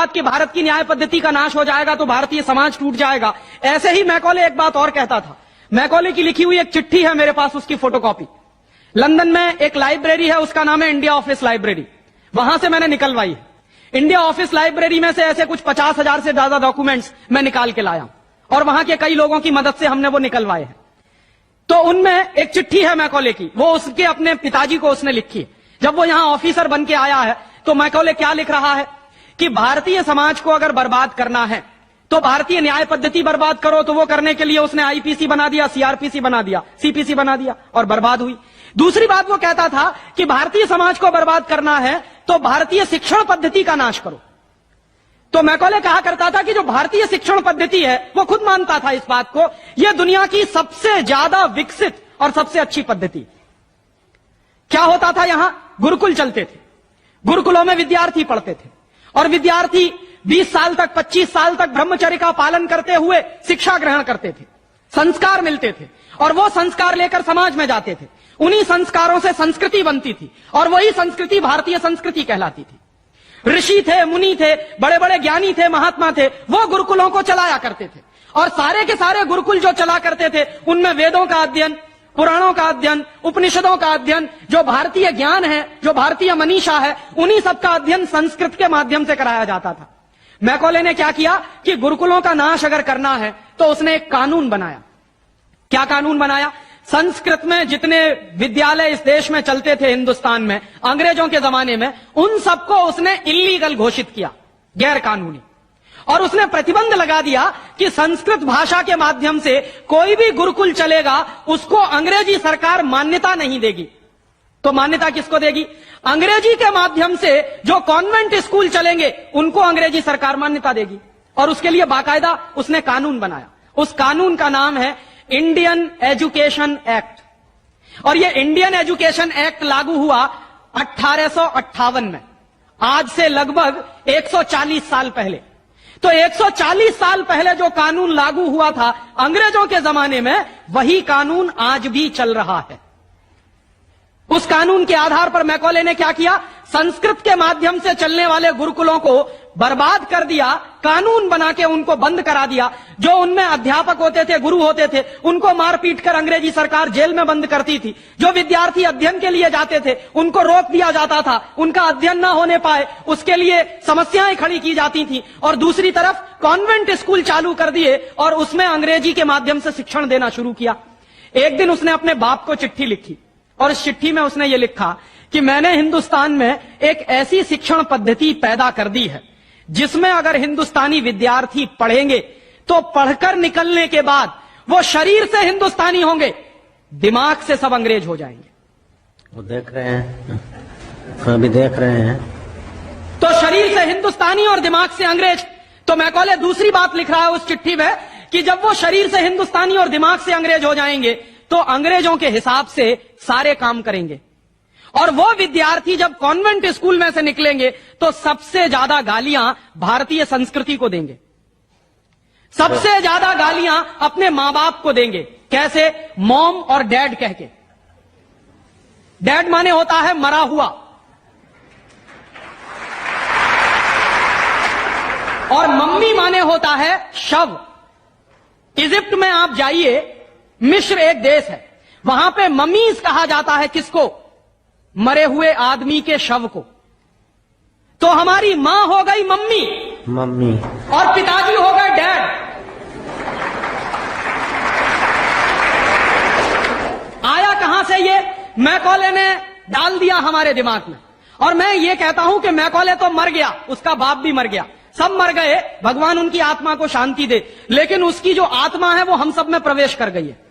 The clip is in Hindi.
कि भारत की न्याय पद्धति का नाश हो जाएगा तो भारतीय समाज टूट जाएगा, ऐसे ही मैकॉले एक बात और कहता था। मैकॉले की लिखी हुई एक चिट्ठी है मेरे पास, उसकी फोटोकॉपी। लंदन में एक लाइब्रेरी है, उसका नाम है इंडिया ऑफिस लाइब्रेरी, वहां से मैंने निकलवाई है। इंडिया ऑफिस लाइब्रेरी में से ऐसे कुछ 50,000 से ज्यादा डॉक्यूमेंट्स मैं निकाल के लाया और वहां के कई लोगों की मदद से हमने वो निकलवाए हैं। तो उनमें एक चिट्ठी है मैकॉले की, वो उसके अपने पिताजी को उसने लिखी है। जब वो यहां ऑफिसर बन के आया है तो मैकॉले क्या लिख रहा है कि भारतीय समाज को अगर बर्बाद करना है तो भारतीय न्याय पद्धति बर्बाद करो। तो वो करने के लिए उसने आईपीसी बना दिया, सीआरपीसी बना दिया, सीपीसी बना दिया और बर्बाद हुई। दूसरी बात वो कहता था कि भारतीय समाज को बर्बाद करना है तो भारतीय शिक्षण पद्धति का नाश करो। तो मैकॉले कहा करता था कि जो भारतीय शिक्षण पद्धति है, वो खुद मानता था इस बात को, यह दुनिया की सबसे ज्यादा विकसित और सबसे अच्छी पद्धति। क्या होता था, यहां गुरुकुल चलते थे, गुरुकुलों में विद्यार्थी पढ़ते थे और विद्यार्थी 20 साल तक 25 साल तक ब्रह्मचर्य का पालन करते हुए शिक्षा ग्रहण करते थे, संस्कार मिलते थे और वो संस्कार लेकर समाज में जाते थे। उन्हीं संस्कारों से संस्कृति बनती थी और वही संस्कृति भारतीय संस्कृति कहलाती थी। ऋषि थे, मुनि थे, बड़े बड़े ज्ञानी थे, महात्मा थे, वो गुरुकुलों को चलाया करते थे और सारे के सारे गुरुकुल जो चला करते थे उनमें वेदों का अध्ययन, पुराणों का अध्ययन, उपनिषदों का अध्ययन, जो भारतीय ज्ञान है, जो भारतीय मनीषा है, उन्हीं सबका अध्ययन संस्कृत के माध्यम से कराया जाता था। मैकॉले ने क्या किया कि गुरुकुलों का नाश अगर करना है तो उसने एक कानून बनाया। क्या कानून बनाया? संस्कृत में जितने विद्यालय इस देश में चलते थे हिंदुस्तान में अंग्रेजों के जमाने में, उन सबको उसने इल्लीगल घोषित किया, गैर कानूनी। और उसने प्रतिबंध लगा दिया कि संस्कृत भाषा के माध्यम से कोई भी गुरुकुल चलेगा उसको अंग्रेजी सरकार मान्यता नहीं देगी। तो मान्यता किसको देगी? अंग्रेजी के माध्यम से जो कॉन्वेंट स्कूल चलेंगे उनको अंग्रेजी सरकार मान्यता देगी। और उसके लिए बाकायदा उसने कानून बनाया। उस कानून का नाम है इंडियन एजुकेशन एक्ट। और यह इंडियन एजुकेशन एक्ट लागू हुआ 1858 में, आज से लगभग 140 साल पहले। तो 140 साल पहले जो कानून लागू हुआ था अंग्रेजों के जमाने में, वही कानून आज भी चल रहा है। उस कानून के आधार पर मैकॉले ने क्या किया? संस्कृत के माध्यम से चलने वाले गुरुकुलों को बर्बाद कर दिया, कानून बना के उनको बंद करा दिया। जो उनमें अध्यापक होते थे, गुरु होते थे, उनको मार पीट कर अंग्रेजी सरकार जेल में बंद करती थी। जो विद्यार्थी अध्ययन के लिए जाते थे उनको रोक दिया जाता था, उनका अध्ययन ना होने पाए उसके लिए समस्याएं खड़ी की जाती थी। और दूसरी तरफ कॉन्वेंट स्कूल चालू कर दिए और उसमें अंग्रेजी के माध्यम से शिक्षण देना शुरू किया। एक दिन उसने अपने बाप को चिट्ठी लिखी और इस चिट्ठी में उसने ये लिखा कि मैंने हिंदुस्तान में एक ऐसी शिक्षण पद्धति पैदा कर दी है जिसमें अगर हिंदुस्तानी विद्यार्थी पढ़ेंगे तो पढ़कर निकलने के बाद वो शरीर से हिंदुस्तानी होंगे, दिमाग से सब अंग्रेज हो जाएंगे। वो देख रहे हैं, अभी देख रहे हैं। तो शरीर से हिंदुस्तानी और दिमाग से अंग्रेज। तो मैकॉले दूसरी बात लिख रहा है उस चिट्ठी में कि जब वो शरीर से हिंदुस्तानी और दिमाग से अंग्रेज हो जाएंगे तो अंग्रेजों के हिसाब से सारे काम करेंगे। और वो विद्यार्थी जब कॉन्वेंट स्कूल में से निकलेंगे तो सबसे ज्यादा गालियां भारतीय संस्कृति को देंगे, सबसे ज्यादा गालियां अपने मां बाप को देंगे। कैसे? मॉम और डैड कह के। डैड माने होता है मरा हुआ और मम्मी माने होता है शव। इजिप्ट में आप जाइए, मिस्र एक देश है, वहां पे ममीज कहा जाता है किसको? मरे हुए आदमी के शव को। तो हमारी मां हो गई मम्मी और पिताजी हो गए डैड। आया कहां से ये? मैकॉले ने डाल दिया हमारे दिमाग में। और मैं ये कहता हूं कि मैकॉले तो मर गया, उसका बाप भी मर गया, सब मर गए, भगवान उनकी आत्मा को शांति दे, लेकिन उसकी जो आत्मा है वो हम सब में प्रवेश कर गई है।